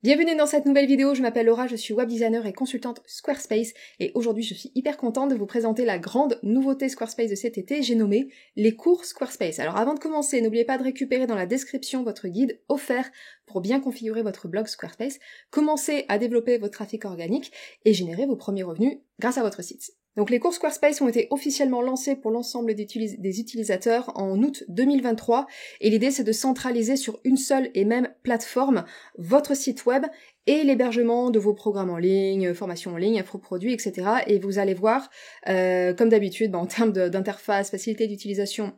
Bienvenue dans cette nouvelle vidéo, je m'appelle Laura, je suis web designer et consultante Squarespace et aujourd'hui je suis hyper contente de vous présenter la grande nouveauté Squarespace de cet été, j'ai nommé les cours Squarespace. Alors avant de commencer, n'oubliez pas de récupérer dans la description votre guide offert pour bien configurer votre blog Squarespace, commencer à développer votre trafic organique et générer vos premiers revenus grâce à votre site. Donc les cours Squarespace ont été officiellement lancés pour l'ensemble des utilisateurs en août 2023 et l'idée c'est de centraliser sur une seule et même plateforme votre site web et l'hébergement de vos programmes en ligne, formations en ligne, infoproduits, etc. Et vous allez voir, comme d'habitude, en termes d'interface, facilité d'utilisation,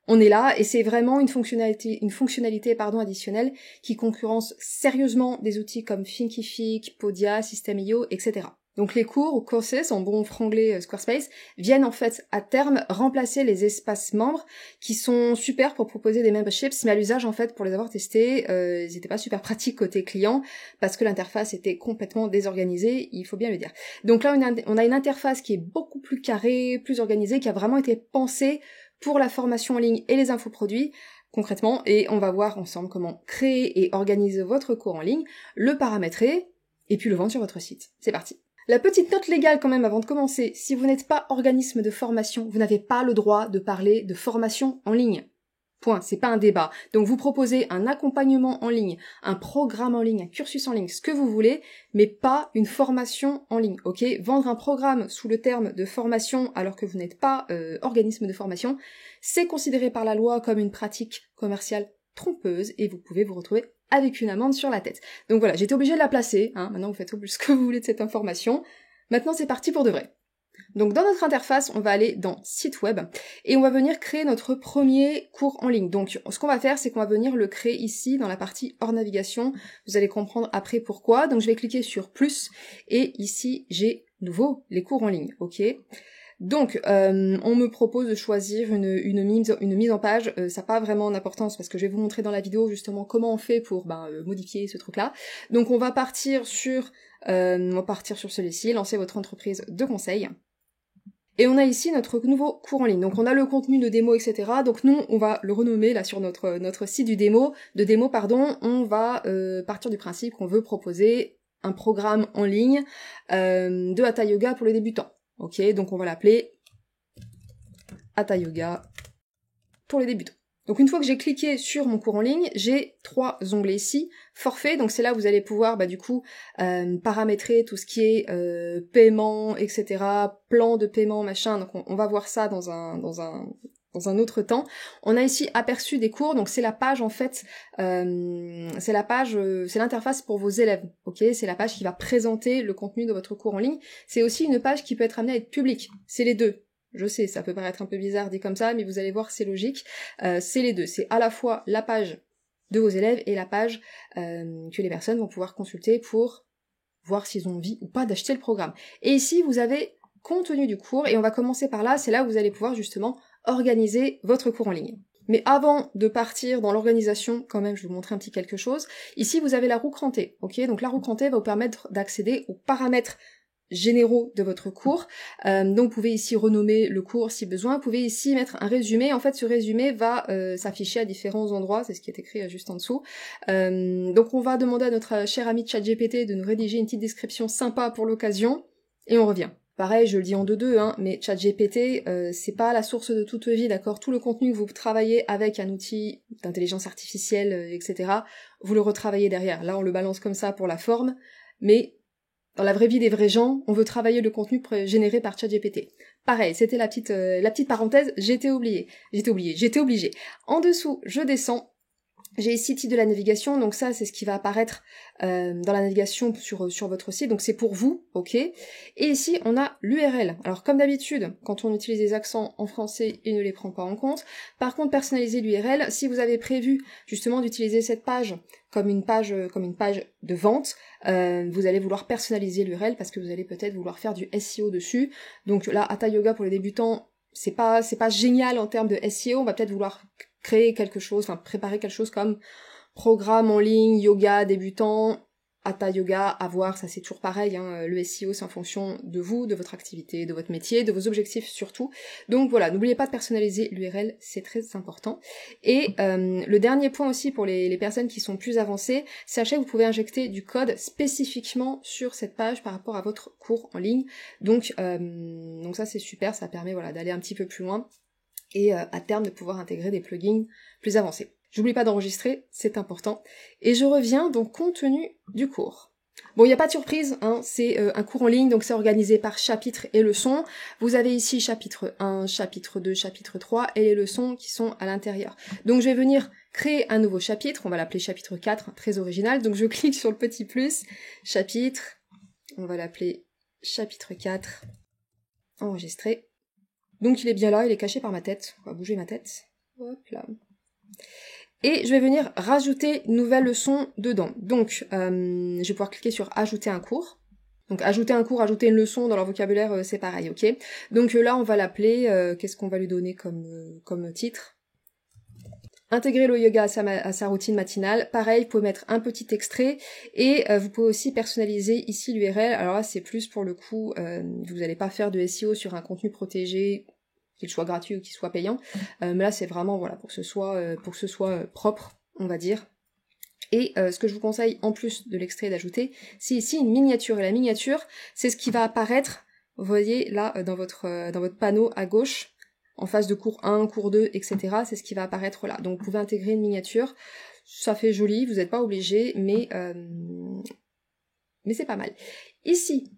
on est là et c'est vraiment une fonctionnalité additionnelle qui concurrence sérieusement des outils comme Thinkific, Podia, System.io, etc. Donc les cours ou courses, en bon franglais Squarespace, viennent en fait à terme remplacer les espaces membres qui sont super pour proposer des memberships, mais à l'usage en fait pour les avoir testés, ils n'étaient pas super pratiques côté client parce que l'interface était complètement désorganisée, il faut bien le dire. Donc là on a une interface qui est beaucoup plus carrée, plus organisée, qui a vraiment été pensée pour la formation en ligne et les infoproduits concrètement, et on va voir ensemble comment créer et organiser votre cours en ligne, le paramétrer et puis le vendre sur votre site. C'est parti. La petite note légale quand même avant de commencer, si vous n'êtes pas organisme de formation, vous n'avez pas le droit de parler de formation en ligne. Point, c'est pas un débat. Donc vous proposez un accompagnement en ligne, un programme en ligne, un cursus en ligne, ce que vous voulez, mais pas une formation en ligne, ok ? Vendre un programme sous le terme de formation alors que vous n'êtes pas organisme de formation, c'est considéré par la loi comme une pratique commerciale trompeuse et vous pouvez vous retrouver avec une amende sur la tête. Donc voilà, j'étais obligée de la placer, maintenant vous faites au plus ce que vous voulez de cette information. Maintenant c'est parti pour de vrai. Donc dans notre interface, on va aller dans site web et on va venir créer notre premier cours en ligne. Donc ce qu'on va faire, c'est qu'on va venir le créer ici dans la partie hors navigation. Vous allez comprendre après pourquoi. Donc je vais cliquer sur plus et ici j'ai nouveau les cours en ligne, ok ? Donc, on me propose de choisir une mise en page, ça n'a pas vraiment d'importance parce que je vais vous montrer dans la vidéo justement comment on fait pour modifier ce truc-là. Donc on va partir sur celui-ci, lancer votre entreprise de conseil. Et on a ici notre nouveau cours en ligne. Donc on a le contenu de démo, etc. Donc nous, on va le renommer là sur notre site de démo, on va partir du principe qu'on veut proposer un programme en ligne de Hatha Yoga pour les débutants. Ok, donc on va l'appeler Hatha Yoga pour les débutants. Donc une fois que j'ai cliqué sur mon cours en ligne, j'ai 3 onglets ici, forfait, donc c'est là où vous allez pouvoir paramétrer tout ce qui est paiement, etc., plan de paiement, machin, donc on va voir ça dans un autre temps. On a ici aperçu des cours, donc c'est la page en fait, c'est l'interface pour vos élèves, ok ? C'est la page qui va présenter le contenu de votre cours en ligne. C'est aussi une page qui peut être amenée à être publique, c'est les deux. Je sais, ça peut paraître un peu bizarre dit comme ça, mais vous allez voir, c'est logique. C'est les deux, c'est à la fois la page de vos élèves et la page que les personnes vont pouvoir consulter pour voir s'ils ont envie ou pas d'acheter le programme. Et ici, vous avez contenu du cours, et on va commencer par là, c'est là où vous allez pouvoir justement organiser votre cours en ligne. Mais avant de partir dans l'organisation, quand même, je vais vous montrer un petit quelque chose. Ici, vous avez la roue crantée, ok ? Donc la roue crantée va vous permettre d'accéder aux paramètres généraux de votre cours. Donc vous pouvez ici renommer le cours si besoin. Vous pouvez ici mettre un résumé. En fait, ce résumé va s'afficher à différents endroits. C'est ce qui est écrit juste en dessous. Donc on va demander à notre cher ami ChatGPT de nous rédiger une petite description sympa pour l'occasion. Et on revient. Pareil, je le dis en deux, mais ChatGPT, c'est pas la source de toute vie, d'accord ? Tout le contenu que vous travaillez avec un outil d'intelligence artificielle, etc., vous le retravaillez derrière. Là, on le balance comme ça pour la forme, mais dans la vraie vie des vrais gens, on veut travailler le contenu généré par ChatGPT. Pareil, c'était la petite parenthèse, j'étais obligée. En dessous, je descends. J'ai ici titre de la navigation, donc ça c'est ce qui va apparaître dans la navigation sur votre site, donc c'est pour vous, ok ? Et ici on a l'URL. Alors comme d'habitude, quand on utilise des accents en français, il ne les prend pas en compte. Par contre, personnaliser l'URL, si vous avez prévu justement d'utiliser cette page comme une page de vente, vous allez vouloir personnaliser l'URL parce que vous allez peut-être vouloir faire du SEO dessus. Donc là, Hatha Yoga pour les débutants, c'est pas génial en termes de SEO, on va peut-être vouloir créer quelque chose, préparer quelque chose comme programme en ligne, yoga, débutant, Hatha Yoga, à voir, ça c'est toujours pareil, hein, le SEO c'est en fonction de vous, de votre activité, de votre métier, de vos objectifs surtout. Donc voilà, n'oubliez pas de personnaliser l'URL, c'est très important. Et le dernier point aussi pour les personnes qui sont plus avancées, sachez que vous pouvez injecter du code spécifiquement sur cette page par rapport à votre cours en ligne. Donc ça c'est super, ça permet voilà, d'aller un petit peu plus loin et à terme de pouvoir intégrer des plugins plus avancés. J'oublie pas d'enregistrer, c'est important. Et je reviens donc contenu du cours. Bon, il n'y a pas de surprise, hein, c'est un cours en ligne, donc c'est organisé par chapitre et leçons. Vous avez ici chapitre 1, chapitre 2, chapitre 3 et les leçons qui sont à l'intérieur. Donc je vais venir créer un nouveau chapitre, on va l'appeler chapitre 4, très original. Donc je clique sur le petit plus, chapitre, on va l'appeler chapitre 4, enregistrer. Donc il est bien là, il est caché par ma tête, on va bouger ma tête, hop là. Et je vais venir rajouter une nouvelle leçon dedans. Donc, je vais pouvoir cliquer sur ajouter un cours. Donc, ajouter un cours, ajouter une leçon dans leur vocabulaire, c'est pareil, ok? Donc là, on va l'appeler, qu'est-ce qu'on va lui donner comme titre? Intégrer le yoga à sa routine matinale. Pareil, vous pouvez mettre un petit extrait et vous pouvez aussi personnaliser ici l'URL. Alors là, c'est plus pour le coup, vous n'allez pas faire de SEO sur un contenu protégé, qu'il soit gratuit ou qu'il soit payant, mais là c'est vraiment voilà pour que ce soit propre, on va dire. Et ce que je vous conseille en plus de l'extrait d'ajouter, c'est ici une miniature. Et la miniature, c'est ce qui va apparaître, vous voyez là dans votre panneau à gauche, en face de cours 1, cours 2, etc. C'est ce qui va apparaître là. Donc vous pouvez intégrer une miniature, ça fait joli, vous n'êtes pas obligé, mais c'est pas mal. Ici,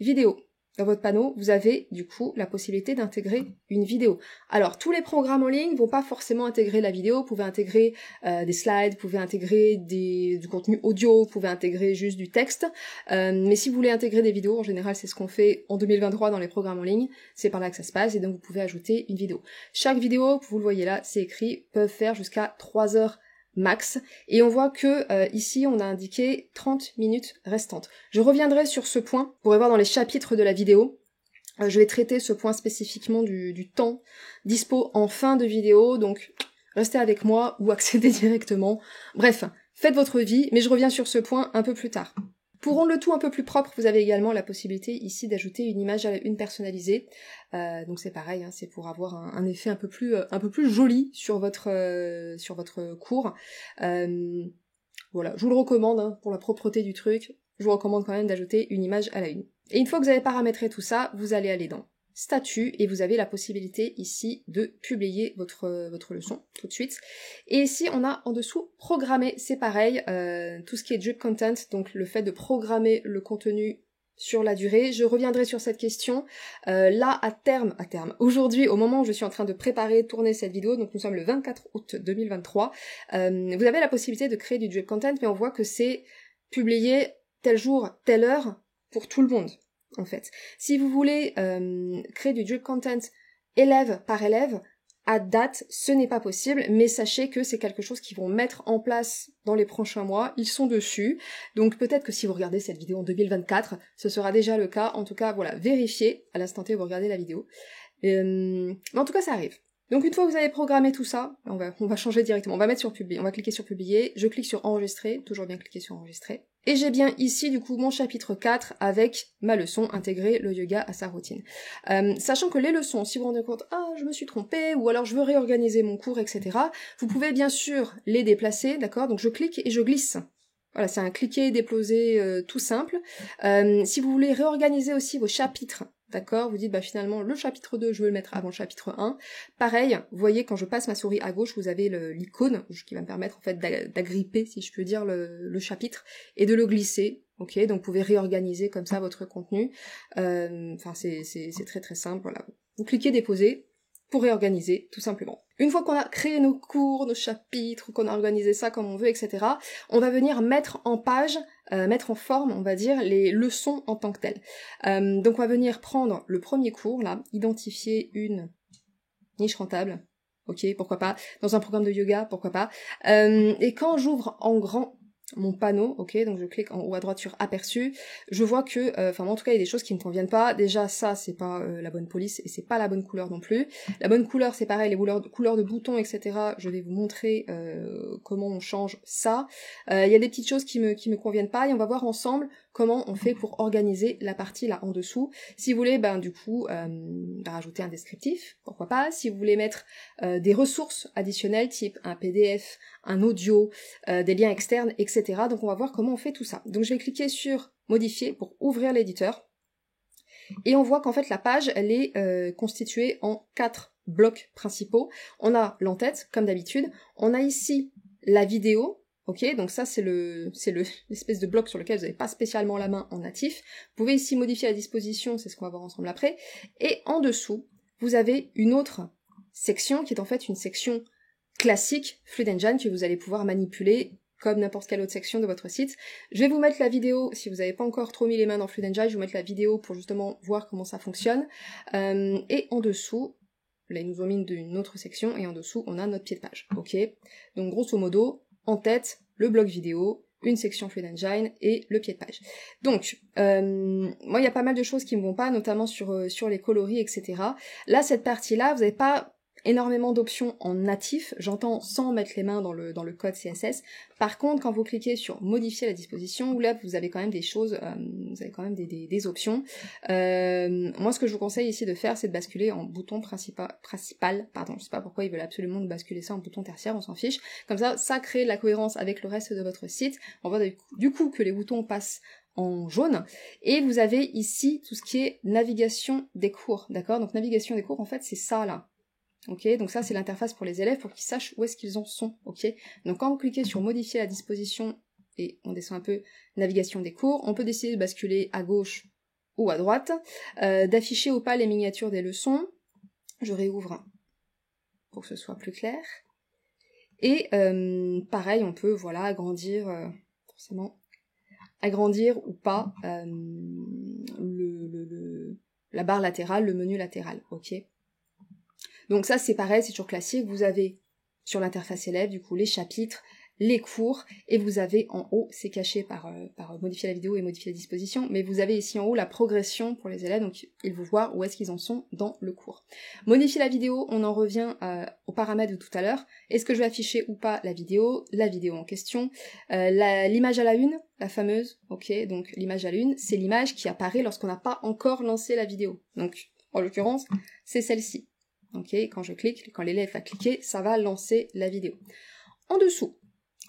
vidéo. Dans votre panneau, vous avez du coup la possibilité d'intégrer une vidéo. Alors, tous les programmes en ligne vont pas forcément intégrer la vidéo, vous pouvez intégrer des slides, vous pouvez intégrer du contenu audio, vous pouvez intégrer juste du texte, mais si vous voulez intégrer des vidéos, en général c'est ce qu'on fait en 2023 dans les programmes en ligne, c'est par là que ça se passe, et donc vous pouvez ajouter une vidéo. Chaque vidéo, vous le voyez là, c'est écrit, peuvent faire jusqu'à 3 heures max, et on voit que ici on a indiqué 30 minutes restantes. Je reviendrai sur ce point, vous pourrez voir dans les chapitres de la vidéo, je vais traiter ce point spécifiquement du temps dispo en fin de vidéo, donc restez avec moi ou accédez directement. Bref, faites votre vie, mais je reviens sur ce point un peu plus tard. Pour rendre le tout un peu plus propre, vous avez également la possibilité ici d'ajouter une image à la une personnalisée. Donc c'est pareil, hein, c'est pour avoir un effet un peu plus joli sur votre cours. Voilà, je vous le recommande hein, pour la propreté du truc. Je vous recommande quand même d'ajouter une image à la une. Et une fois que vous avez paramétré tout ça, vous allez aller dans statut et vous avez la possibilité ici de publier votre leçon tout de suite. Et ici on a en dessous programmer, c'est pareil, tout ce qui est drip content, donc le fait de programmer le contenu sur la durée. Je reviendrai sur cette question. Là, à terme, aujourd'hui, au moment où je suis en train de tourner cette vidéo, donc nous sommes le 24 août 2023, vous avez la possibilité de créer du drip content, mais on voit que c'est publié tel jour, telle heure pour tout le monde. En fait, si vous voulez créer du drip content élève par élève, à date, ce n'est pas possible, mais sachez que c'est quelque chose qu'ils vont mettre en place dans les prochains mois, ils sont dessus, donc peut-être que si vous regardez cette vidéo en 2024, ce sera déjà le cas, en tout cas, voilà, vérifiez à l'instant T où vous regardez la vidéo, mais en tout cas, ça arrive. Donc une fois que vous avez programmé tout ça, on va changer directement, on va mettre sur publier, on va cliquer sur publier, je clique sur enregistrer, toujours bien cliquer sur enregistrer, et j'ai bien ici du coup mon chapitre 4 avec ma leçon intégrer le yoga à sa routine. Sachant que les leçons, si vous vous rendez compte, je me suis trompée, ou alors je veux réorganiser mon cours, etc., vous pouvez bien sûr les déplacer, d'accord, donc je clique et je glisse. Voilà, c'est un cliquer et déposer tout simple. Si vous voulez réorganiser aussi vos chapitres, d'accord, vous dites finalement le chapitre 2 je veux le mettre avant le chapitre 1. Pareil, vous voyez quand je passe ma souris à gauche, vous avez l'icône qui va me permettre en fait d'agripper, si je peux dire, le chapitre et de le glisser. Ok, donc vous pouvez réorganiser comme ça votre contenu. C'est très très simple, voilà. Vous cliquez déposer pour réorganiser, tout simplement. Une fois qu'on a créé nos cours, nos chapitres, qu'on a organisé ça comme on veut, etc., on va venir mettre en page, mettre en forme, on va dire, les leçons en tant que telles. Donc on va venir prendre le premier cours, là, identifier une niche rentable, ok, pourquoi pas, dans un programme de yoga, pourquoi pas, et quand j'ouvre en grand, mon panneau, ok, donc je clique en haut à droite sur aperçu, je vois que, en tout cas il y a des choses qui ne conviennent pas, déjà ça c'est pas la bonne police et c'est pas la bonne couleur non plus, la bonne couleur c'est pareil, les couleurs de boutons etc, je vais vous montrer comment on change ça, il y a des petites choses qui me conviennent pas et on va voir ensemble comment on fait pour organiser la partie là en dessous, si vous voulez du coup rajouter un descriptif, pourquoi pas, si vous voulez mettre des ressources additionnelles type un PDF, un audio, des liens externes, etc. Donc on va voir comment on fait tout ça. Donc je vais cliquer sur modifier pour ouvrir l'éditeur. Et on voit qu'en fait la page, elle est constituée en 4 blocs principaux. On a l'entête, comme d'habitude. On a ici la vidéo. Ok, donc ça c'est l'espèce de bloc sur lequel vous n'avez pas spécialement la main en natif. Vous pouvez ici modifier la disposition, c'est ce qu'on va voir ensemble après. Et en dessous, vous avez une autre section qui est en fait une section classique Fluid Engine que vous allez pouvoir manipuler comme n'importe quelle autre section de votre site. Je vais vous mettre la vidéo, si vous n'avez pas encore trop mis les mains dans Fluid Engine, je vais vous mettre la vidéo pour justement voir comment ça fonctionne. Et en dessous, là ils nous ont mis d'une autre section, et en dessous on a notre pied de page. Ok. Donc grosso modo, en tête, le bloc vidéo, une section Fluid Engine et le pied de page. Donc, moi il y a pas mal de choses qui me vont pas, notamment sur les coloris, etc. Là, cette partie-là, vous n'avez pas énormément d'options en natif, j'entends sans mettre les mains dans le code CSS. Par contre, quand vous cliquez sur modifier la disposition, là vous avez quand même des choses, vous avez quand même des options. Moi ce que je vous conseille ici de faire, c'est de basculer en bouton principal, je sais pas pourquoi ils veulent absolument basculer ça en bouton tertiaire, on s'en fiche. Comme ça crée de la cohérence avec le reste de votre site. On voit du coup que les boutons passent en jaune, et vous avez ici tout ce qui est navigation des cours, d'accord? Donc navigation des cours, en fait c'est ça là. Ok, donc ça c'est l'interface pour les élèves pour qu'ils sachent où est-ce qu'ils en sont, ok. Donc quand vous cliquez sur modifier la disposition et on descend un peu navigation des cours, on peut décider de basculer à gauche ou à droite, d'afficher ou pas les miniatures des leçons. Je réouvre pour que ce soit plus clair. Et pareil, on peut voilà agrandir forcément agrandir ou pas la barre latérale, le menu latéral, ok. Donc ça c'est pareil, c'est toujours classique, vous avez sur l'interface élève du coup les chapitres, les cours, et vous avez en haut, c'est caché par modifier la vidéo et modifier la disposition, mais vous avez ici en haut la progression pour les élèves, donc ils vont voir où est-ce qu'ils en sont dans le cours. Modifier la vidéo, on en revient aux paramètres de tout à l'heure, est-ce que je vais afficher ou pas la vidéo en question, l'image à la une, la fameuse, ok, donc l'image à la une, c'est l'image qui apparaît lorsqu'on n'a pas encore lancé la vidéo, donc en l'occurrence, c'est celle-ci. Ok, quand l'élève va cliquer, ça va lancer la vidéo. En dessous,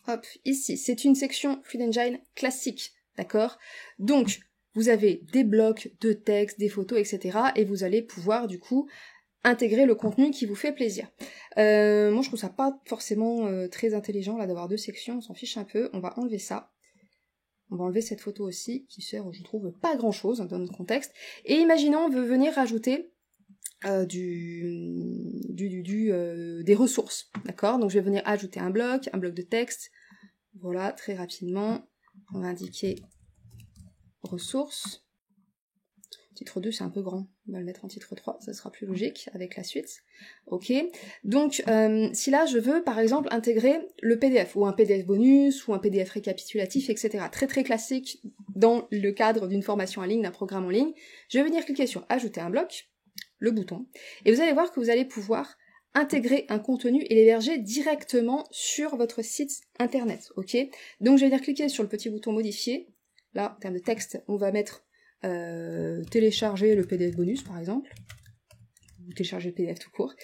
hop, ici, c'est une section Fluid Engine classique, d'accord? Donc, vous avez des blocs de texte, des photos, etc. Et vous allez pouvoir, du coup, intégrer le contenu qui vous fait plaisir. Moi, je trouve ça pas forcément très intelligent, là, d'avoir deux sections, on s'en fiche un peu, on va enlever ça. On va enlever cette photo aussi, qui sert, je trouve, pas grand-chose dans notre contexte. Et imaginons, on veut venir rajouter des ressources, d'accord? Donc je vais venir ajouter un bloc de texte, voilà, très rapidement, on va indiquer ressources, titre 2 c'est un peu grand, on va le mettre en titre 3, ça sera plus logique avec la suite, ok? Donc si là je veux par exemple intégrer le PDF, ou un PDF bonus, ou un PDF récapitulatif, etc. Très très classique dans le cadre d'une formation en ligne, d'un programme en ligne, je vais venir cliquer sur ajouter un bloc, le bouton, et vous allez voir que vous allez pouvoir intégrer un contenu et l'héberger directement sur votre site internet, ok? Donc je vais venir cliquer sur le petit bouton modifier, là en termes de texte, on va mettre télécharger le PDF bonus par exemple, ou télécharger le PDF tout court,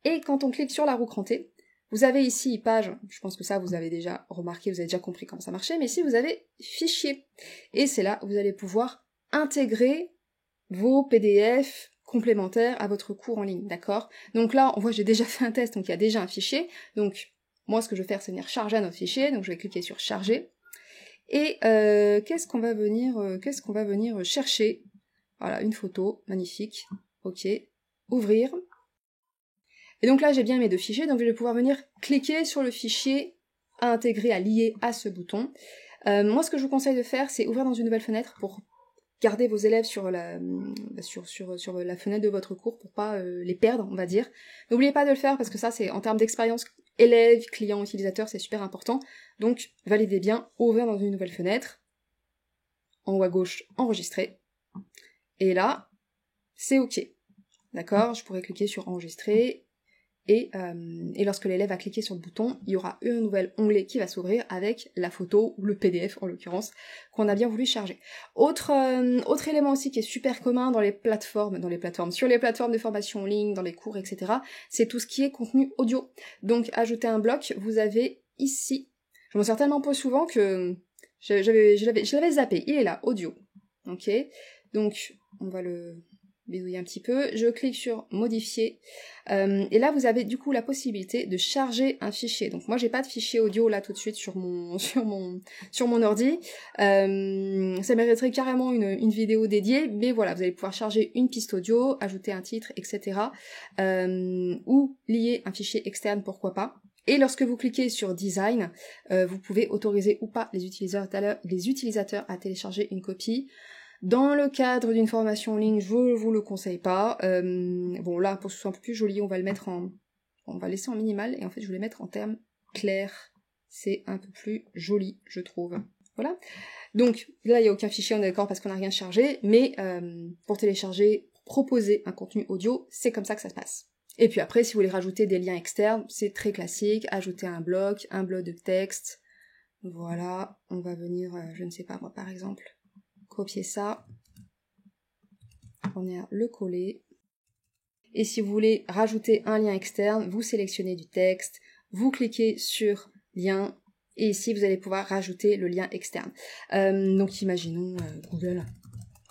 et quand on clique sur la roue crantée, vous avez ici page, je pense que ça vous avez déjà remarqué, vous avez déjà compris comment ça marchait, mais ici vous avez fichier, et c'est là où vous allez pouvoir intégrer vos PDF complémentaires à votre cours en ligne, d'accord? Donc là, on voit j'ai déjà fait un test, donc il y a déjà un fichier, donc moi ce que je vais faire c'est venir charger un autre fichier, donc je vais cliquer sur charger, et qu'est-ce qu'on va venir chercher? Voilà, une photo, magnifique, ok, ouvrir, et donc là j'ai bien mes deux fichiers, donc je vais pouvoir venir cliquer sur le fichier à intégrer, à lier à ce bouton. Moi ce que je vous conseille de faire, c'est ouvrir dans une nouvelle fenêtre pour garder vos élèves sur la fenêtre de votre cours pour pas les perdre, on va dire. N'oubliez pas de le faire parce que ça, c'est en termes d'expérience élève, client, utilisateur, c'est super important. Donc, validez bien, ouvrir dans une nouvelle fenêtre. En haut à gauche, enregistrer. Et là, c'est OK. D'accord? Je pourrais cliquer sur enregistrer. Et lorsque l'élève va cliquer sur le bouton, il y aura un nouvel onglet qui va s'ouvrir avec la photo, ou le PDF en l'occurrence, qu'on a bien voulu charger. Autre élément aussi qui est super commun sur les plateformes de formation en ligne, dans les cours, etc., c'est tout ce qui est contenu audio. Donc, ajouter un bloc, vous avez ici, je m'en sers tellement pas souvent que je l'avais zappé, il est là, audio. Ok? Donc, on va le bidouiller un petit peu, je clique sur modifier, et là vous avez du coup la possibilité de charger un fichier. Donc moi j'ai pas de fichier audio là tout de suite sur mon ordi, ça mériterait carrément une vidéo dédiée, mais voilà, vous allez pouvoir charger une piste audio, ajouter un titre, etc. Ou lier un fichier externe, pourquoi pas. Et lorsque vous cliquez sur Design, vous pouvez autoriser ou pas les utilisateurs à télécharger une copie. Dans le cadre d'une formation en ligne, je vous le conseille pas. Bon là, pour que ce soit un peu plus joli, on va laisser en minimal, et en fait je vais le mettre en termes clairs. C'est un peu plus joli, je trouve. Voilà. Donc là, il n'y a aucun fichier, on est d'accord, parce qu'on n'a rien chargé, mais pour télécharger, proposer un contenu audio, c'est comme ça que ça se passe. Et puis après, si vous voulez rajouter des liens externes, c'est très classique, ajouter un bloc de texte. Voilà, on va venir, je ne sais pas moi, par exemple, copier ça, on vient le coller, et si vous voulez rajouter un lien externe, vous sélectionnez du texte, vous cliquez sur lien, et ici vous allez pouvoir rajouter le lien externe. Donc imaginons Google.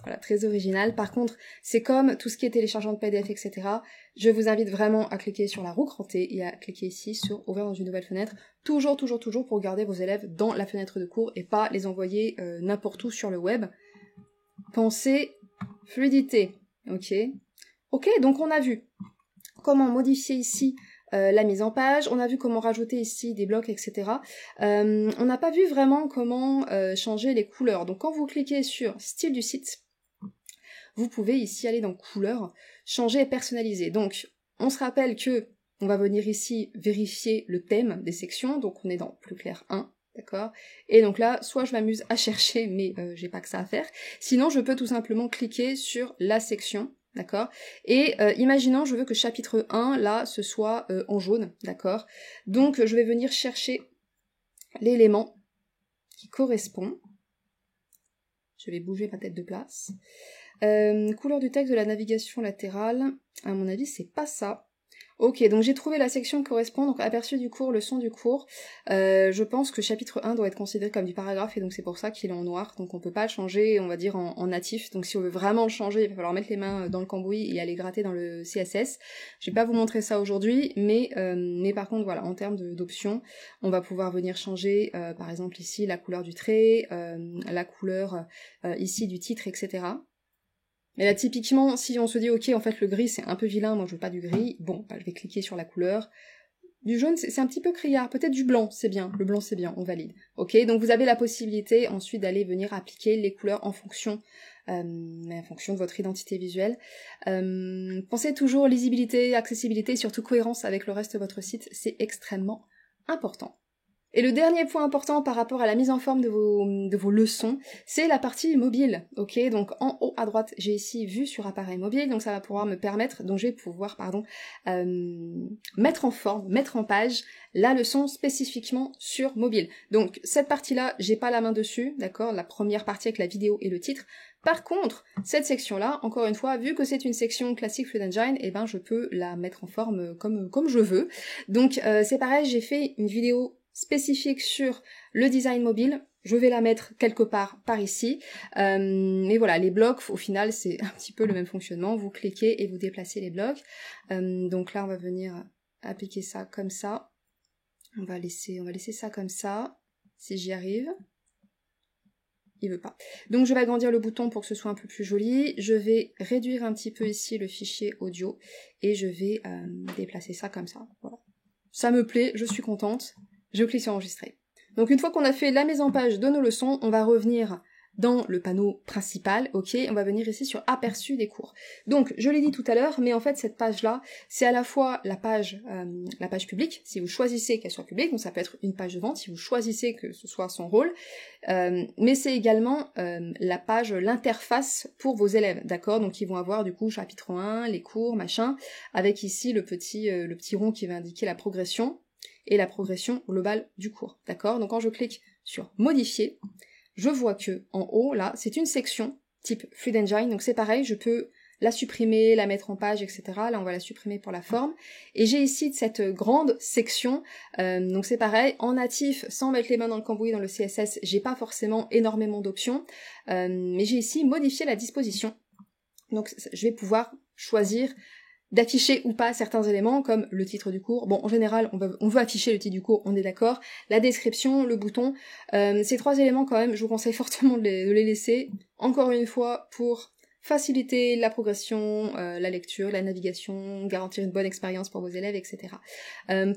Voilà, très original. Par contre, c'est comme tout ce qui est téléchargement de PDF, etc. Je vous invite vraiment à cliquer sur la roue crantée et à cliquer ici sur ouvrir dans une nouvelle fenêtre. Toujours pour garder vos élèves dans la fenêtre de cours et pas les envoyer n'importe où sur le web. Pensez fluidité, ok? Ok, donc on a vu comment modifier ici la mise en page, on a vu comment rajouter ici des blocs, etc. On n'a pas vu vraiment comment changer les couleurs. Donc quand vous cliquez sur style du site, vous pouvez ici aller dans couleurs, changer et personnaliser. Donc on se rappelle que on va venir ici vérifier le thème des sections, donc on est dans plus clair 1. D'accord? Et donc là, soit je m'amuse à chercher, mais j'ai pas que ça à faire. Sinon, je peux tout simplement cliquer sur la section, d'accord? Et imaginons, je veux que chapitre 1, là, ce soit en jaune, d'accord? Donc, je vais venir chercher l'élément qui correspond. Je vais bouger ma tête de place. Couleur du texte de la navigation latérale. À mon avis, c'est pas ça. Ok, donc j'ai trouvé la section qui correspond, donc aperçu du cours, leçon du cours. Je pense que chapitre 1 doit être considéré comme du paragraphe, et donc c'est pour ça qu'il est en noir, donc on peut pas le changer, on va dire, en natif. Donc si on veut vraiment le changer, il va falloir mettre les mains dans le cambouis et aller gratter dans le CSS. Je vais pas vous montrer ça aujourd'hui, mais par contre, voilà, en termes d'options, on va pouvoir venir changer, par exemple ici, la couleur du trait, la couleur ici du titre, etc. Mais là, typiquement, si on se dit, ok, en fait, le gris, c'est un peu vilain, moi, je veux pas du gris, bon, bah, je vais cliquer sur la couleur. Du jaune, c'est un petit peu criard, peut-être du blanc, c'est bien, le blanc, c'est bien, on valide. Ok, donc vous avez la possibilité, ensuite, d'aller venir appliquer les couleurs en fonction de votre identité visuelle. Pensez toujours lisibilité, accessibilité, et surtout cohérence avec le reste de votre site, c'est extrêmement important. Et le dernier point important par rapport à la mise en forme de vos leçons, c'est la partie mobile, ok? Donc en haut à droite, j'ai ici vue sur appareil mobile, donc ça va pouvoir me permettre, donc je vais pouvoir, mettre en forme, mettre en page la leçon spécifiquement sur mobile. Donc cette partie-là, j'ai pas la main dessus, d'accord? La première partie avec la vidéo et le titre. Par contre, cette section-là, encore une fois, vu que c'est une section classique Fluid Engine, eh ben je peux la mettre en forme comme je veux. Donc c'est pareil, j'ai fait une vidéo spécifique sur le design mobile, je vais la mettre quelque part par ici, mais voilà, les blocs, au final, c'est un petit peu le même fonctionnement, vous cliquez et vous déplacez les blocs, donc là, on va venir appliquer ça comme ça, on va laisser ça comme ça, si j'y arrive, il veut pas. Donc je vais agrandir le bouton pour que ce soit un peu plus joli, je vais réduire un petit peu ici le fichier audio, et je vais déplacer ça comme ça, voilà. Ça me plaît, je suis contente. Je clique sur enregistrer. Donc une fois qu'on a fait la mise en page de nos leçons, on va revenir dans le panneau principal, ok, on va venir ici sur aperçu des cours. Donc, je l'ai dit tout à l'heure, mais en fait, cette page-là, c'est à la fois la page publique, si vous choisissez qu'elle soit publique, donc ça peut être une page de vente, si vous choisissez que ce soit son rôle, mais c'est également la page, l'interface pour vos élèves, d'accord? Donc, ils vont avoir, du coup, chapitre 1, les cours, machin, avec ici le petit rond qui va indiquer la progression, et la progression globale du cours, d'accord? Donc, quand je clique sur modifier, je vois que en haut, là, c'est une section type Fluid Engine, donc c'est pareil, je peux la supprimer, la mettre en page, etc. Là, on va la supprimer pour la forme. Et j'ai ici cette grande section, donc c'est pareil, en natif, sans mettre les mains dans le cambouis dans le CSS, j'ai pas forcément énormément d'options, mais j'ai ici modifié la disposition. Donc je vais pouvoir choisir d'afficher ou pas certains éléments, comme le titre du cours. Bon, en général, on veut afficher le titre du cours, on est d'accord. La description, le bouton. Ces trois éléments, quand même, je vous conseille fortement de les laisser. Encore une fois, pour faciliter la progression, la lecture, la navigation, garantir une bonne expérience pour vos élèves, etc.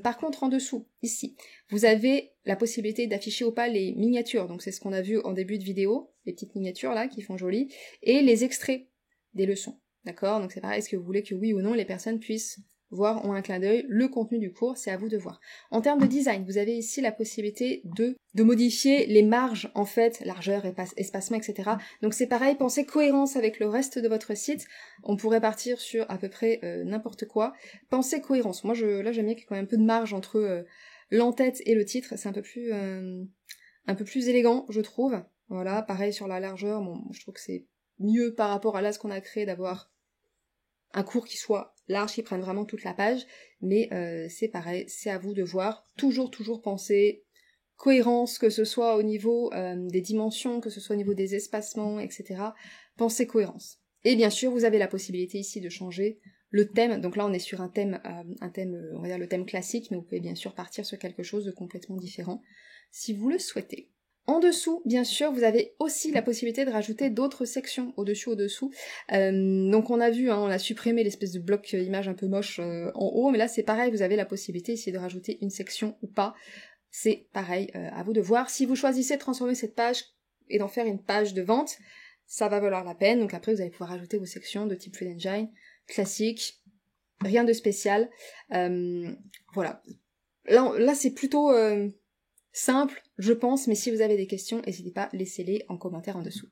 Par contre, en dessous, ici, vous avez la possibilité d'afficher ou pas les miniatures. Donc c'est ce qu'on a vu en début de vidéo, les petites miniatures là, qui font joli, et les extraits des leçons. D'accord? Donc c'est pareil, est-ce que vous voulez que oui ou non les personnes puissent voir en un clin d'œil le contenu du cours, c'est à vous de voir. En termes de design, vous avez ici la possibilité de modifier les marges, en fait, largeur, espacement, etc. Donc c'est pareil, pensez cohérence avec le reste de votre site, on pourrait partir sur à peu près n'importe quoi. Pensez cohérence, moi là j'aime bien qu'il y ait quand même un peu de marge entre l'entête et le titre, c'est un peu plus élégant, je trouve. Voilà, pareil sur la largeur, bon, je trouve que c'est mieux par rapport à là ce qu'on a créé d'avoir un cours qui soit large, qui prenne vraiment toute la page, mais c'est pareil, c'est à vous de voir. Toujours penser cohérence, que ce soit au niveau des dimensions, que ce soit au niveau des espacements, etc. Pensez cohérence. Et bien sûr, vous avez la possibilité ici de changer le thème. Donc là, on est sur un thème, on va dire le thème classique, mais vous pouvez bien sûr partir sur quelque chose de complètement différent, si vous le souhaitez. En dessous, bien sûr, vous avez aussi la possibilité de rajouter d'autres sections au-dessous. Donc on a vu, on a supprimé l'espèce de bloc image un peu moche en haut, mais là c'est pareil, vous avez la possibilité ici de rajouter une section ou pas. C'est pareil, à vous de voir. Si vous choisissez de transformer cette page et d'en faire une page de vente, ça va valoir la peine. Donc après vous allez pouvoir rajouter vos sections de type Fluid Engine, classique, rien de spécial. Voilà. Là c'est plutôt... simple, je pense, mais si vous avez des questions, n'hésitez pas, laissez-les en commentaire en dessous.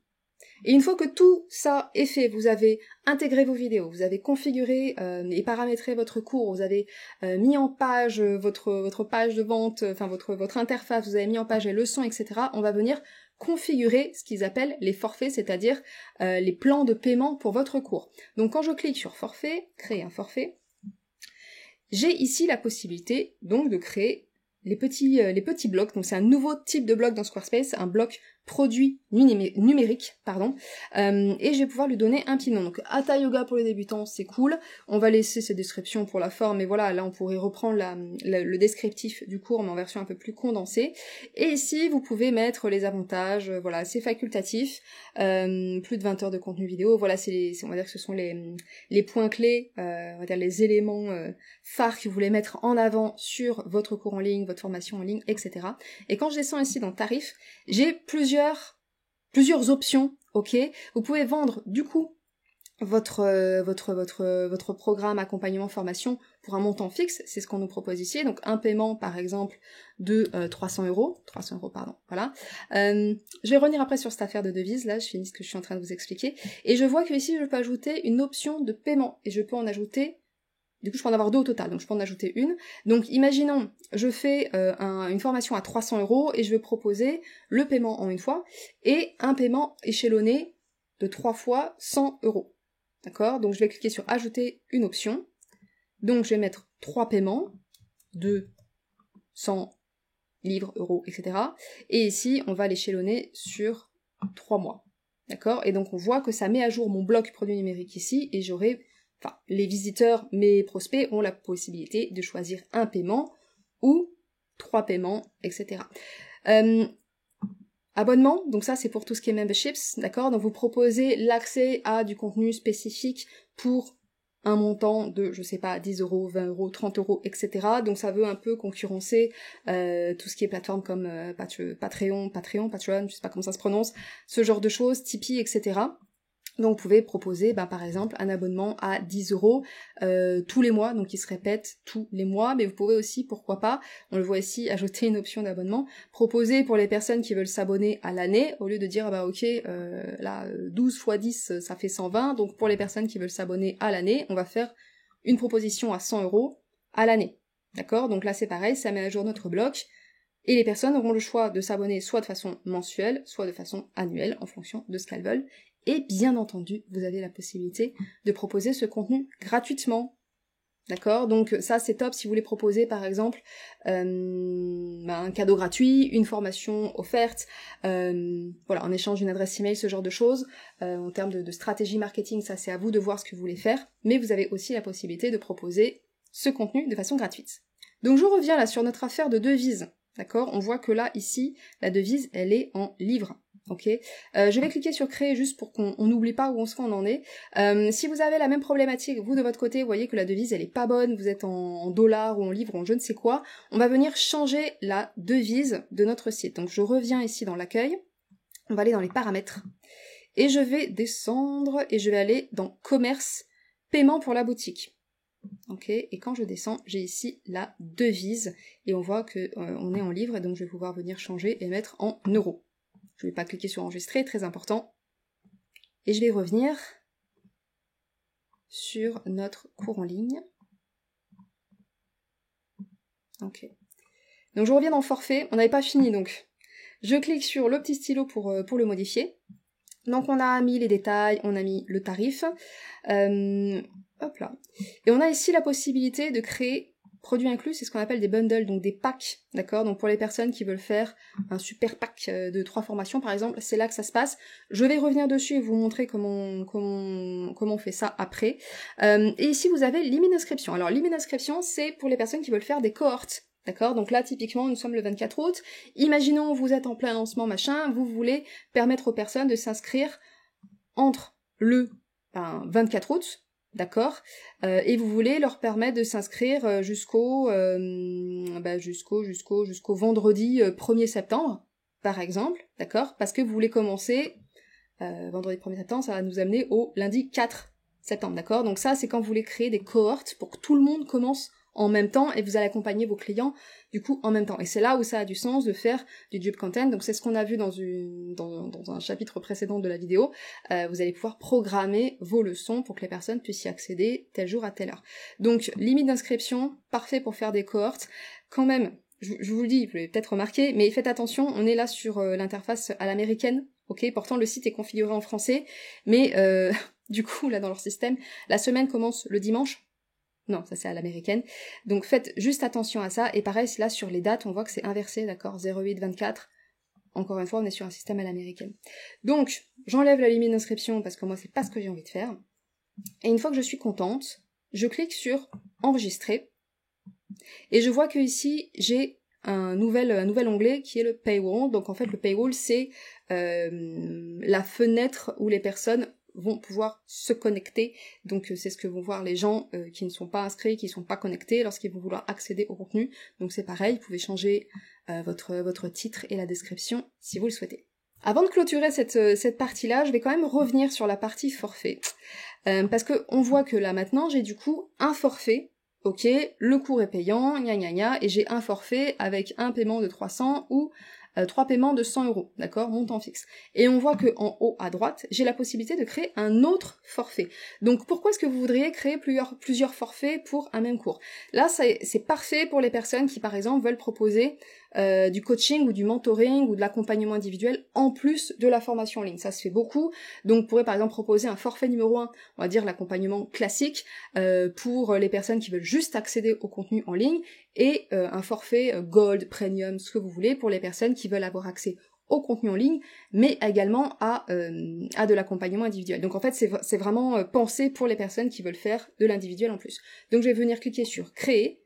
Et une fois que tout ça est fait, vous avez intégré vos vidéos, vous avez configuré et paramétré votre cours, vous avez mis en page votre page de vente, enfin votre interface, vous avez mis en page les leçons, etc., on va venir configurer ce qu'ils appellent les forfaits, c'est-à-dire les plans de paiement pour votre cours. Donc quand je clique sur forfait, créer un forfait, j'ai ici la possibilité donc de créer les petits blocs. Donc c'est un nouveau type de bloc dans Squarespace, un bloc produit numérique, et je vais pouvoir lui donner un petit nom. Donc Hatha Yoga pour les débutants, c'est cool. On va laisser cette description pour la forme, mais voilà, là on pourrait reprendre le descriptif du cours, mais en version un peu plus condensée. Et ici, vous pouvez mettre les avantages, voilà, c'est facultatif, plus de 20 heures de contenu vidéo, voilà, on va dire que ce sont les points clés, on va dire les éléments phares que vous voulez mettre en avant sur votre cours en ligne, votre formation en ligne, etc. Et quand je descends ici dans tarifs, j'ai plusieurs options, ok. Vous pouvez vendre du coup votre programme accompagnement formation pour un montant fixe, c'est ce qu'on nous propose ici, donc un paiement par exemple de 300 €, voilà. Je vais revenir après sur cette affaire de devise, là je finis ce que je suis en train de vous expliquer, et je vois que ici je peux ajouter une option de paiement, et je peux en ajouter. Du coup, je peux en avoir deux au total, donc je peux en ajouter une. Donc, imaginons, je fais une formation à 300 € et je vais proposer le paiement en une fois et un paiement échelonné de 3 fois 100 €. D'accord? Donc, je vais cliquer sur ajouter une option. Donc, je vais mettre 3 paiements de 100 livres, euros, etc. Et ici, on va l'échelonner sur 3 mois. D'accord? Et donc, on voit que ça met à jour mon bloc produit numérique ici et les visiteurs, mes prospects, ont la possibilité de choisir un paiement ou 3 paiements, etc. Abonnement, donc ça c'est pour tout ce qui est memberships, d'accord? Donc vous proposez l'accès à du contenu spécifique pour un montant de, je sais pas, 10 euros, 20 euros, 30 euros, etc. Donc ça veut un peu concurrencer tout ce qui est plateforme comme Patreon, je sais pas comment ça se prononce, ce genre de choses, Tipeee, etc. Donc vous pouvez proposer par exemple un abonnement à 10 euros tous les mois, donc il se répète tous les mois, mais vous pouvez aussi, pourquoi pas, on le voit ici, ajouter une option d'abonnement, proposer pour les personnes qui veulent s'abonner à l'année, au lieu de dire ok, là 12 x 10 ça fait 120, donc pour les personnes qui veulent s'abonner à l'année, on va faire une proposition à 100 euros à l'année, d'accord? Donc là c'est pareil, ça met à jour notre bloc, et les personnes auront le choix de s'abonner soit de façon mensuelle, soit de façon annuelle, en fonction de ce qu'elles veulent. Et bien entendu, vous avez la possibilité de proposer ce contenu gratuitement. D'accord? Donc ça c'est top si vous voulez proposer par exemple un cadeau gratuit, une formation offerte, voilà, en échange d'une adresse email, ce genre de choses. En termes de stratégie marketing, ça c'est à vous de voir ce que vous voulez faire, mais vous avez aussi la possibilité de proposer ce contenu de façon gratuite. Donc je reviens là sur notre affaire de devise. D'accord? On voit que là, ici, la devise, elle est en livres. Ok, je vais cliquer sur créer juste pour qu'on n'oublie pas où on en est. Si vous avez la même problématique, vous de votre côté, vous voyez que la devise elle est pas bonne, vous êtes en dollars ou en livres ou en je ne sais quoi, on va venir changer la devise de notre site. Donc je reviens ici dans l'accueil, on va aller dans les paramètres, et je vais descendre et je vais aller dans commerce, paiement pour la boutique. Ok, et quand je descends, j'ai ici la devise, et on voit que on est en livres, et donc je vais pouvoir venir changer et mettre en euros. Je ne vais pas cliquer sur enregistrer, très important. Et je vais revenir sur notre cours en ligne. Ok. Donc je reviens dans forfait, on n'avait pas fini donc. Je clique sur le petit stylo pour le modifier. Donc on a mis les détails, on a mis le tarif. Hop là. Et on a ici la possibilité de créer produits inclus, c'est ce qu'on appelle des bundles, donc des packs, d'accord? Donc pour les personnes qui veulent faire un super pack de 3 formations par exemple, c'est là que ça se passe. Je vais revenir dessus et vous montrer comment on fait ça après. Et ici vous avez l'email inscription. Alors l'email inscription, c'est pour les personnes qui veulent faire des cohortes. D'accord? Donc là, typiquement, nous sommes le 24 août. Imaginons, vous êtes en plein lancement, machin, vous voulez permettre aux personnes de s'inscrire entre le 24 août, d'accord, et vous voulez leur permettre de s'inscrire jusqu'au vendredi 1er septembre, par exemple, d'accord, parce que vous voulez commencer vendredi 1er septembre, ça va nous amener au lundi 4 septembre, d'accord. Donc ça, c'est quand vous voulez créer des cohortes pour que tout le monde commence en même temps et vous allez accompagner vos clients du coup en même temps. Et c'est là où ça a du sens de faire du job content. Donc c'est ce qu'on a vu dans un chapitre précédent de la vidéo. Vous allez pouvoir programmer vos leçons pour que les personnes puissent y accéder tel jour à telle heure. Donc limite d'inscription, parfait pour faire des cohortes. Quand même, je vous le dis, vous l'avez peut-être remarqué, mais faites attention, on est là sur l'interface à l'américaine. Ok, pourtant le site est configuré en français, mais du coup là dans leur système, la semaine commence le dimanche. Non, ça c'est à l'américaine. Donc faites juste attention à ça. Et pareil, là sur les dates, on voit que c'est inversé, d'accord, 08-24. Encore une fois, on est sur un système à l'américaine. Donc, j'enlève la limite d'inscription parce que moi, c'est pas ce que j'ai envie de faire. Et une fois que je suis contente, je clique sur enregistrer. Et je vois que ici, j'ai un nouvel onglet qui est le paywall. Donc en fait, le paywall, c'est la fenêtre où les personnes vont pouvoir se connecter, donc c'est ce que vont voir les gens qui ne sont pas inscrits, qui ne sont pas connectés lorsqu'ils vont vouloir accéder au contenu. Donc c'est pareil, vous pouvez changer votre titre et la description si vous le souhaitez. Avant de clôturer cette partie-là, je vais quand même revenir sur la partie forfait, parce que on voit que là maintenant j'ai du coup un forfait. Ok, le cours est payant, gna gna gna, et j'ai un forfait avec un paiement de 300 ou 3 paiements de 100 euros, d'accord, montant fixe. Et on voit que en haut à droite, j'ai la possibilité de créer un autre forfait. Donc pourquoi est-ce que vous voudriez créer plusieurs forfaits pour un même cours? Là, c'est parfait pour les personnes qui, par exemple, veulent proposer du coaching ou du mentoring ou de l'accompagnement individuel en plus de la formation en ligne. Ça se fait beaucoup. Donc, vous pourrez par exemple proposer un forfait numéro 1, on va dire l'accompagnement classique, pour les personnes qui veulent juste accéder au contenu en ligne, et un forfait Gold, Premium, ce que vous voulez, pour les personnes qui veulent avoir accès au contenu en ligne, mais également à de l'accompagnement individuel. Donc en fait, c'est vraiment pensé pour les personnes qui veulent faire de l'individuel en plus. Donc je vais venir cliquer sur créer,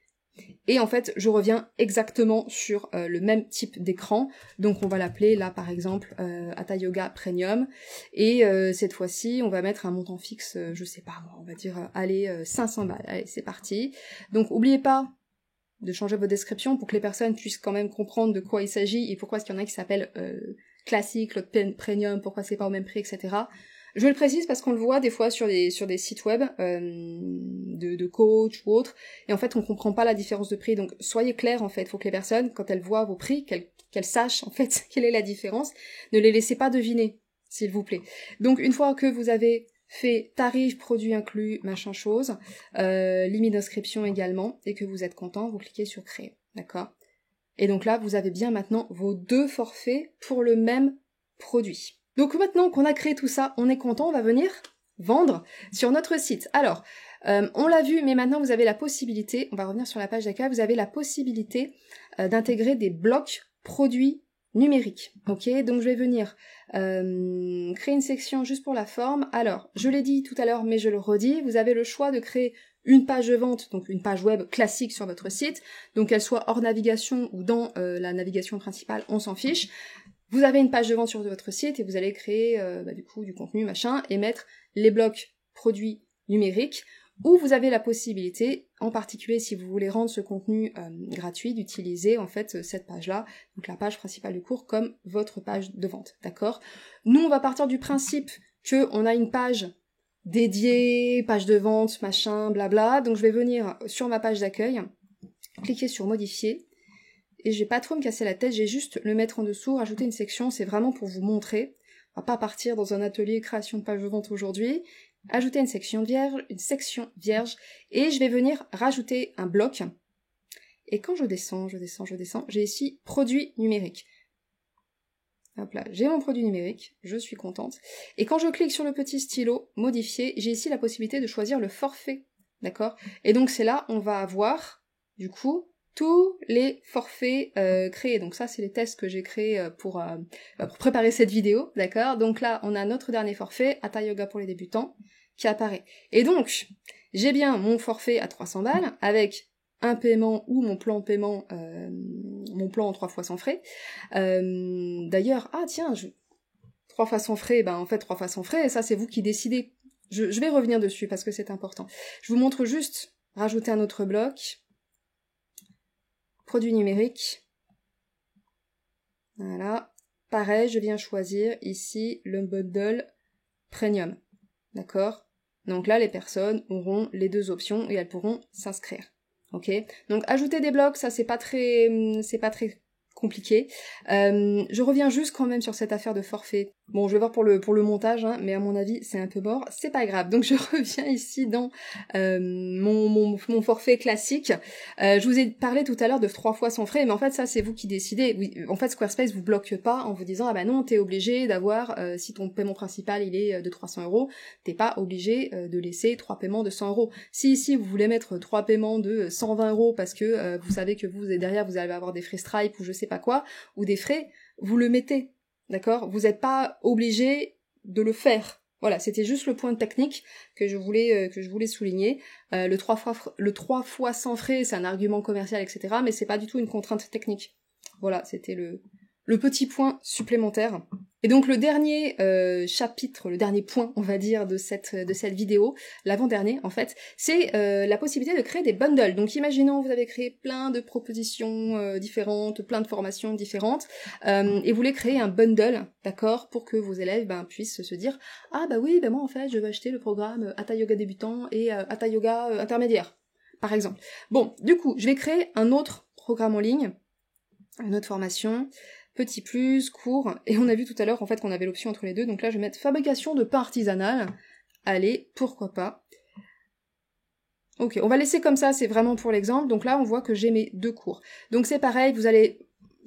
Et en fait, je reviens exactement sur le même type d'écran. Donc on va l'appeler là par exemple Hatha Yoga Premium. Et cette fois-ci, on va mettre un montant fixe, je sais pas moi, on va dire allez 500 balles. Allez, c'est parti. Donc n'oubliez pas de changer vos descriptions pour que les personnes puissent quand même comprendre de quoi il s'agit et pourquoi est-ce qu'il y en a qui s'appellent classique, l'autre premium, pourquoi c'est pas au même prix, etc. Je le précise parce qu'on le voit des fois sur des sites web de coach ou autres, et en fait on comprend pas la différence de prix, donc soyez clairs en fait, faut que les personnes, quand elles voient vos prix, qu'elles sachent en fait quelle est la différence, ne les laissez pas deviner, s'il vous plaît. Donc une fois que vous avez fait tarif, produit inclus, machin chose, limite d'inscription également, et que vous êtes content, vous cliquez sur créer, d'accord ? Et donc là, vous avez bien maintenant vos 2 forfaits pour le même produit. Donc maintenant qu'on a créé tout ça, on est content, on va venir vendre sur notre site. Alors, on l'a vu, mais maintenant vous avez la possibilité, on va revenir sur la page d'accueil, vous avez la possibilité d'intégrer des blocs produits numériques. Ok, donc je vais venir créer une section juste pour la forme. Alors, je l'ai dit tout à l'heure, mais je le redis, vous avez le choix de créer une page de vente, donc une page web classique sur votre site, donc qu'elle soit hors navigation ou dans la navigation principale, on s'en fiche. Vous avez une page de vente sur votre site et vous allez créer du coup du contenu machin et mettre les blocs produits numériques, ou vous avez la possibilité, en particulier si vous voulez rendre ce contenu gratuit, d'utiliser en fait cette page-là, donc la page principale du cours, comme votre page de vente, d'accord ? Nous, on va partir du principe que on a une page dédiée, page de vente, machin, blabla, donc je vais venir sur ma page d'accueil, cliquer sur modifier, et je vais pas trop me casser la tête, j'ai juste le mettre en dessous, rajouter une section, c'est vraiment pour vous montrer. On va pas partir dans un atelier création de page de vente aujourd'hui. Ajouter une section vierge, et je vais venir rajouter un bloc. Et quand je descends, j'ai ici produit numérique. Hop là, j'ai mon produit numérique, je suis contente. Et quand je clique sur le petit stylo modifier, j'ai ici la possibilité de choisir le forfait, d'accord ? Et donc c'est là, on va avoir, du coup, tous les forfaits créés. Donc ça, c'est les tests que j'ai créés pour préparer cette vidéo, d'accord ? Donc là, on a notre dernier forfait, Hatha Yoga pour les débutants, qui apparaît. Et donc, j'ai bien mon forfait à 300 balles, avec un paiement ou mon plan de paiement, mon plan en 3 fois sans frais. D'ailleurs, 3 fois sans frais, en fait 3 fois sans frais, ça c'est vous qui décidez. Je vais revenir dessus parce que c'est important. Je vous montre juste, rajouter un autre bloc. Produit numérique. Voilà. Pareil, je viens choisir ici le bundle premium. D'accord ? Donc là, les personnes auront les 2 options et elles pourront s'inscrire. Ok ? Donc ajouter des blocs, ça c'est pas très compliqué. Je reviens juste quand même sur cette affaire de forfait. Bon, je vais voir pour le montage, mais à mon avis, c'est un peu mort. C'est pas grave. Donc, je reviens ici dans mon forfait classique. Je vous ai parlé tout à l'heure de 3 fois sans frais, mais en fait, ça, c'est vous qui décidez. Oui, en fait, Squarespace vous bloque pas en vous disant, non, t'es obligé d'avoir, si ton paiement principal, il est de 300 €, t'es pas obligé de laisser 3 paiements de 100 €. Si ici, vous voulez mettre 3 paiements de 120 € parce que vous savez que vous, derrière, vous allez avoir des frais Stripe ou je sais pas quoi, ou des frais, vous le mettez. D'accord ? Vous n'êtes pas obligé de le faire. Voilà, c'était juste le point technique que je voulais souligner. Le 3 fois sans frais, c'est un argument commercial, etc. Mais c'est pas du tout une contrainte technique. Voilà, c'était le petit point supplémentaire. Et donc le dernier chapitre, le dernier point, on va dire, de cette vidéo, l'avant-dernier en fait, c'est la possibilité de créer des bundles. Donc imaginons vous avez créé plein de propositions différentes, plein de formations différentes, et vous voulez créer un bundle, d'accord, pour que vos élèves puissent se dire « Ah bah oui, moi en fait je veux acheter le programme Hatha Yoga débutant et Hatha Yoga intermédiaire », par exemple. Bon, du coup, je vais créer un autre programme en ligne, une autre formation, petit plus, cours, et on a vu tout à l'heure en fait qu'on avait l'option entre les deux, donc là je vais mettre fabrication de pain artisanal, allez, pourquoi pas. Ok, on va laisser comme ça, c'est vraiment pour l'exemple, donc là on voit que j'ai mes 2 cours. Donc c'est pareil, vous allez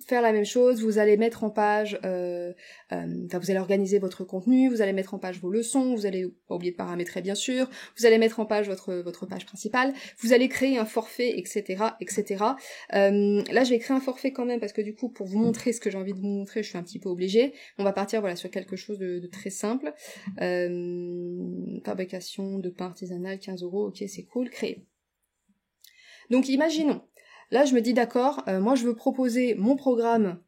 faire la même chose, vous allez mettre en page, vous allez organiser votre contenu, vous allez mettre en page vos leçons, vous allez pas oublier de paramétrer bien sûr, vous allez mettre en page votre page principale, vous allez créer un forfait, etc., etc. Là, je vais créer un forfait quand même parce que du coup, pour vous montrer ce que j'ai envie de vous montrer, je suis un petit peu obligée. On va partir sur quelque chose de très simple. Fabrication de pain artisanal, 15 €, ok, c'est cool, créer. Donc, imaginons. Là, je me dis d'accord, moi je veux proposer mon programme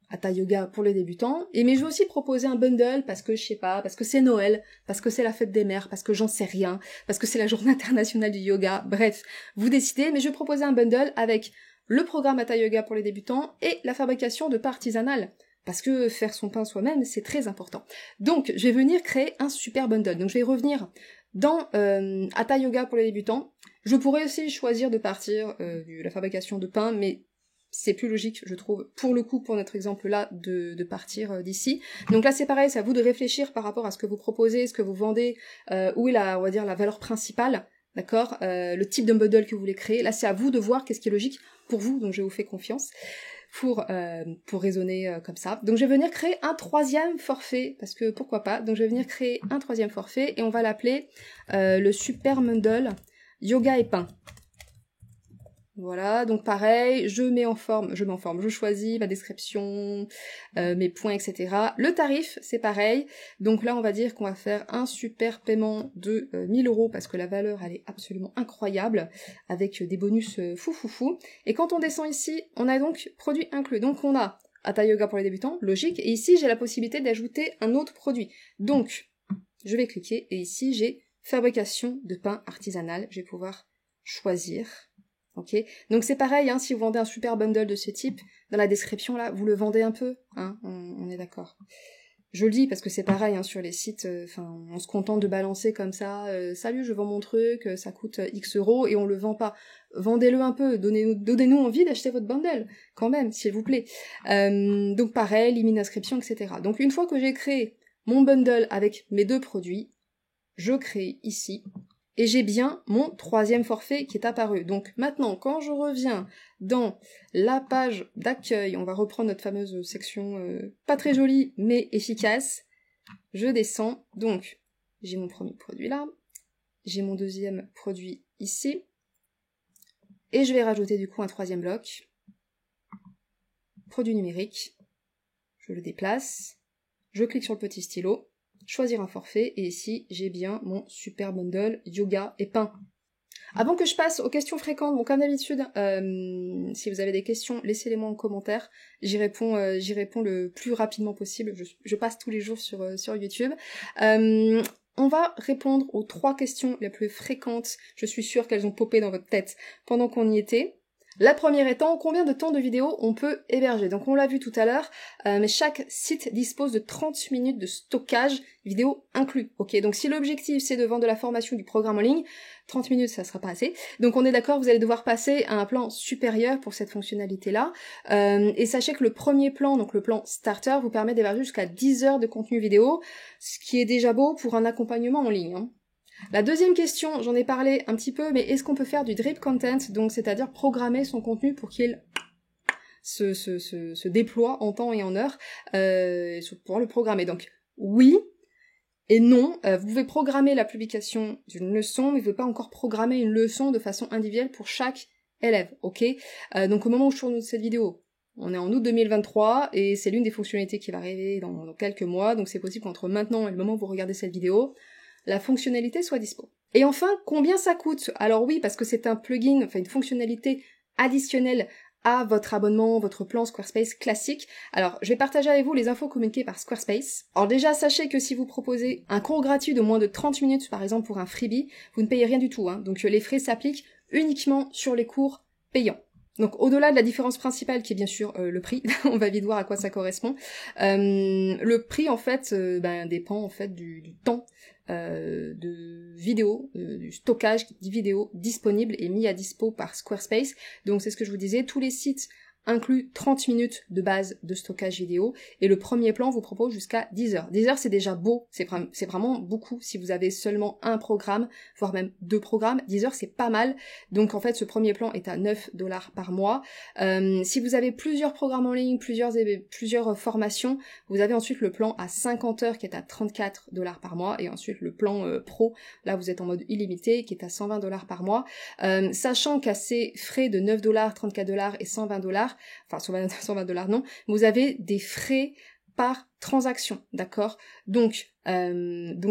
Hatha Yoga pour les débutants, mais je veux aussi proposer un bundle parce que je sais pas, parce que c'est Noël, parce que c'est la fête des mères, parce que j'en sais rien, parce que c'est la journée internationale du yoga, bref, vous décidez, mais je vais proposer un bundle avec le programme Hatha Yoga pour les débutants et la fabrication de pain artisanal. Parce que faire son pain soi-même, c'est très important. Donc, je vais venir créer un super bundle. Donc, je vais revenir dans Hatha Yoga pour les débutants. Je pourrais aussi choisir de partir de la fabrication de pain, mais c'est plus logique, je trouve, pour le coup, pour notre exemple-là, de partir d'ici. Donc là, c'est pareil, c'est à vous de réfléchir par rapport à ce que vous proposez, ce que vous vendez, où est on va dire, la valeur principale, d'accord, le type de bundle que vous voulez créer. Là, c'est à vous de voir qu'est-ce qui est logique pour vous, donc je vous fais confiance pour raisonner comme ça. Donc je vais venir créer un 3e forfait, parce que pourquoi pas. Donc je vais venir créer un 3e forfait, et on va l'appeler le Super Bundle Yoga et Pain. Voilà, donc pareil, je choisis ma description, mes points, etc. Le tarif, c'est pareil, donc là on va dire qu'on va faire un super paiement de 1000 €, parce que la valeur elle est absolument incroyable, avec des bonus fou. Et quand on descend ici, on a donc produit inclus, donc on a Hatha Yoga pour les débutants, logique, et ici j'ai la possibilité d'ajouter un autre produit. Donc, je vais cliquer, et ici j'ai fabrication de pain artisanal, je vais pouvoir choisir. Ok, donc c'est pareil, hein, si vous vendez un super bundle de ce type, dans la description là, vous le vendez un peu, hein, on est d'accord. Je le dis parce que c'est pareil, hein, sur les sites, on se contente de balancer comme ça, salut, je vends mon truc, ça coûte X €, et on le vend pas. Vendez-le un peu, donnez-nous envie d'acheter votre bundle, quand même, s'il vous plaît. Donc pareil, limite d'inscription, etc. Donc une fois que j'ai créé mon bundle avec mes 2 produits, je crée ici, et j'ai bien mon 3e forfait qui est apparu. Donc maintenant, quand je reviens dans la page d'accueil, on va reprendre notre fameuse section pas très jolie, mais efficace. Je descends, donc j'ai mon premier produit là, j'ai mon 2e produit ici, et je vais rajouter du coup un 3e bloc. Produit numérique, je le déplace, je clique sur le petit stylo, choisir un forfait, et ici j'ai bien mon super bundle yoga et pain. Avant que je passe aux questions fréquentes, bon comme d'habitude, si vous avez des questions, laissez-les-moi en commentaire, j'y réponds le plus rapidement possible, je passe tous les jours sur YouTube. On va répondre aux 3 questions les plus fréquentes, je suis sûre qu'elles ont popé dans votre tête pendant qu'on y était. La première étant, combien de temps de vidéo on peut héberger? Donc on l'a vu tout à l'heure, mais chaque site dispose de 30 minutes de stockage vidéo inclus. Ok, donc si l'objectif c'est de vendre de la formation du programme en ligne, 30 minutes ça sera pas assez. Donc on est d'accord, vous allez devoir passer à un plan supérieur pour cette fonctionnalité-là. Et sachez que le premier plan, donc le plan starter, vous permet d'héberger jusqu'à 10 heures de contenu vidéo, ce qui est déjà beau pour un accompagnement en ligne, hein. La deuxième question, j'en ai parlé un petit peu, mais est-ce qu'on peut faire du drip content, donc c'est-à-dire programmer son contenu pour qu'il se déploie en temps et en heure, pour pouvoir le programmer. Donc oui et non, vous pouvez programmer la publication d'une leçon, mais vous ne pouvez pas encore programmer une leçon de façon individuelle pour chaque élève, ok? Donc au moment où je tourne cette vidéo, on est en août 2023, et c'est l'une des fonctionnalités qui va arriver dans quelques mois, donc c'est possible qu'entre maintenant et le moment où vous regardez cette vidéo, la fonctionnalité soit dispo. Et enfin, combien ça coûte? Alors oui, parce que c'est un plugin, enfin une fonctionnalité additionnelle à votre abonnement, votre plan Squarespace classique. Alors, je vais partager avec vous les infos communiquées par Squarespace. Alors déjà, sachez que si vous proposez un cours gratuit de moins de 30 minutes, par exemple pour un freebie, vous ne payez rien du tout, hein. Donc les frais s'appliquent uniquement sur les cours payants. Donc au-delà de la différence principale qui est bien sûr le prix, on va vite voir à quoi ça correspond, le prix en fait dépend en fait du temps de vidéo, du stockage de vidéos disponible et mis à dispo par Squarespace. Donc c'est ce que je vous disais, tous les sites incluent 30 minutes de base de stockage vidéo, et le premier plan vous propose jusqu'à 10 heures. 10 heures c'est déjà beau, c'est vraiment beaucoup si vous avez seulement un programme, voire même 2 programmes. 10 heures c'est pas mal, donc en fait ce premier plan est à 9 $ par mois. Si vous avez plusieurs programmes en ligne, plusieurs formations, vous avez ensuite le plan à 50 heures qui est à 34 $ par mois, et ensuite le plan pro, là vous êtes en mode illimité, qui est à 120 $ par mois, sachant qu'à ces frais de 9 $, 34 $ et 120 $, enfin 120 $ non, vous avez des frais par transaction, d'accord? Donc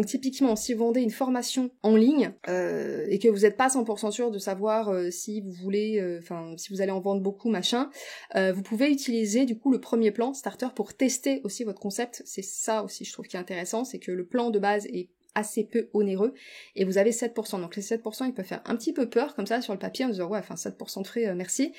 typiquement, si vous vendez une formation en ligne et que vous n'êtes pas 100% sûr de savoir si vous voulez, si vous allez en vendre beaucoup, machin, vous pouvez utiliser du coup le premier plan starter pour tester aussi votre concept. C'est ça aussi, je trouve, qui est intéressant, c'est que le plan de base est assez peu onéreux, et vous avez 7%. Donc les 7%, ils peuvent faire un petit peu peur, comme ça, sur le papier, en disant, ouais, 7% de frais, merci.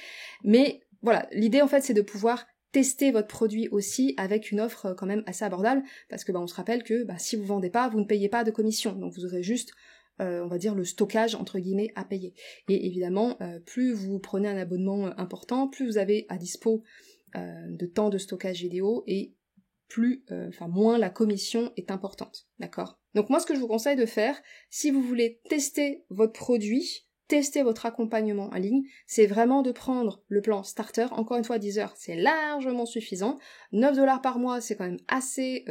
Mais voilà, l'idée, en fait, c'est de pouvoir tester votre produit aussi avec une offre quand même assez abordable, parce que on se rappelle que si vous vendez pas, vous ne payez pas de commission, donc vous aurez juste, on va dire, le stockage, entre guillemets, à payer. Et évidemment, plus vous prenez un abonnement important, plus vous avez à dispo de temps de stockage vidéo, et moins la commission est importante, d'accord? Donc moi, ce que je vous conseille de faire, si vous voulez tester votre produit, tester votre accompagnement en ligne, c'est vraiment de prendre le plan starter. Encore une fois, 10 heures, c'est largement suffisant. 9$ par mois, c'est quand même assez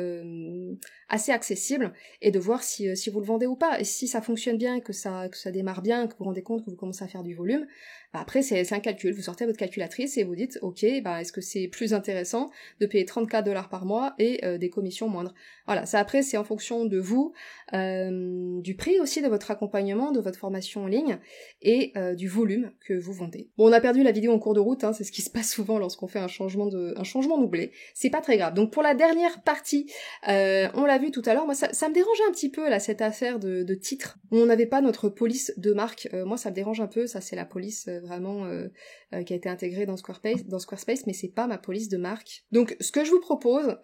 accessible, et de voir si vous le vendez ou pas. Et si ça fonctionne bien, que ça démarre bien, que vous vous rendez compte que vous commencez à faire du volume, après c'est un calcul. Vous sortez votre calculatrice et vous dites, ok, est-ce que c'est plus intéressant de payer 34$ par mois et des commissions moindres? Voilà, ça après c'est en fonction de vous, du prix aussi de votre accompagnement, de votre formation en ligne, et du volume que vous vendez. Bon, on a perdu la vidéo en cours de route, c'est ce qui se passe souvent lorsqu'on fait un changement doublé. C'est pas très grave. Donc pour la dernière partie, on l'a vu tout à l'heure, moi ça me dérangeait un petit peu là, cette affaire de titre, où on n'avait pas notre police de marque. Moi ça me dérange un peu, ça c'est la police vraiment qui a été intégrée dans Squarespace, mais c'est pas ma police de marque. Donc ce que je vous propose,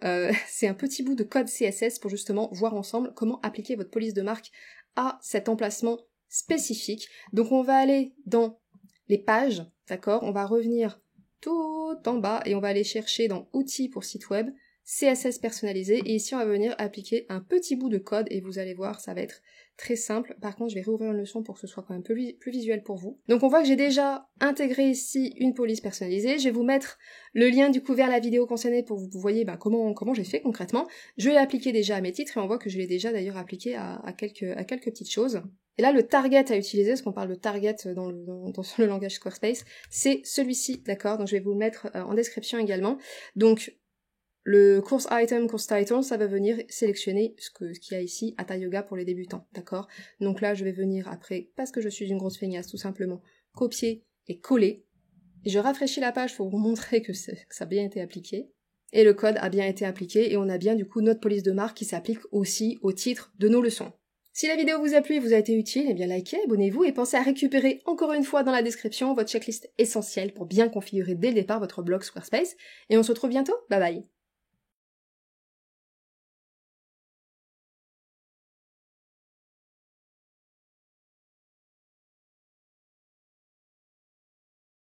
c'est un petit bout de code CSS pour justement voir ensemble comment appliquer votre police de marque à cet emplacement spécifique. Donc on va aller dans les pages, d'accord? On va revenir tout en bas et on va aller chercher dans outils pour site web, CSS personnalisé, et ici on va venir appliquer un petit bout de code et vous allez voir, ça va être très simple. Par contre, je vais réouvrir une leçon pour que ce soit quand même plus visuel pour vous. Donc on voit que j'ai déjà intégré ici une police personnalisée. Je vais vous mettre le lien du coup vers la vidéo concernée pour que vous voyez comment j'ai fait concrètement. Je l'ai appliqué déjà à mes titres et on voit que je l'ai déjà d'ailleurs appliqué à quelques petites choses. Et là, le target à utiliser, parce qu'on parle de target dans le langage Squarespace, c'est celui-ci, d'accord? Donc je vais vous le mettre en description également. Donc le course title, ça va venir sélectionner ce qu'il y a ici, Hatha Yoga pour les débutants, d'accord? Donc là, je vais venir après, parce que je suis une grosse feignasse, tout simplement, copier et coller. Et je rafraîchis la page pour vous montrer que ça a bien été appliqué. Et le code a bien été appliqué, et on a bien du coup notre police de marque qui s'applique aussi au titre de nos leçons. Si la vidéo vous a plu et vous a été utile, eh bien likez, abonnez-vous et pensez à récupérer encore une fois dans la description votre checklist essentielle pour bien configurer dès le départ votre blog Squarespace. Et on se retrouve bientôt, bye bye!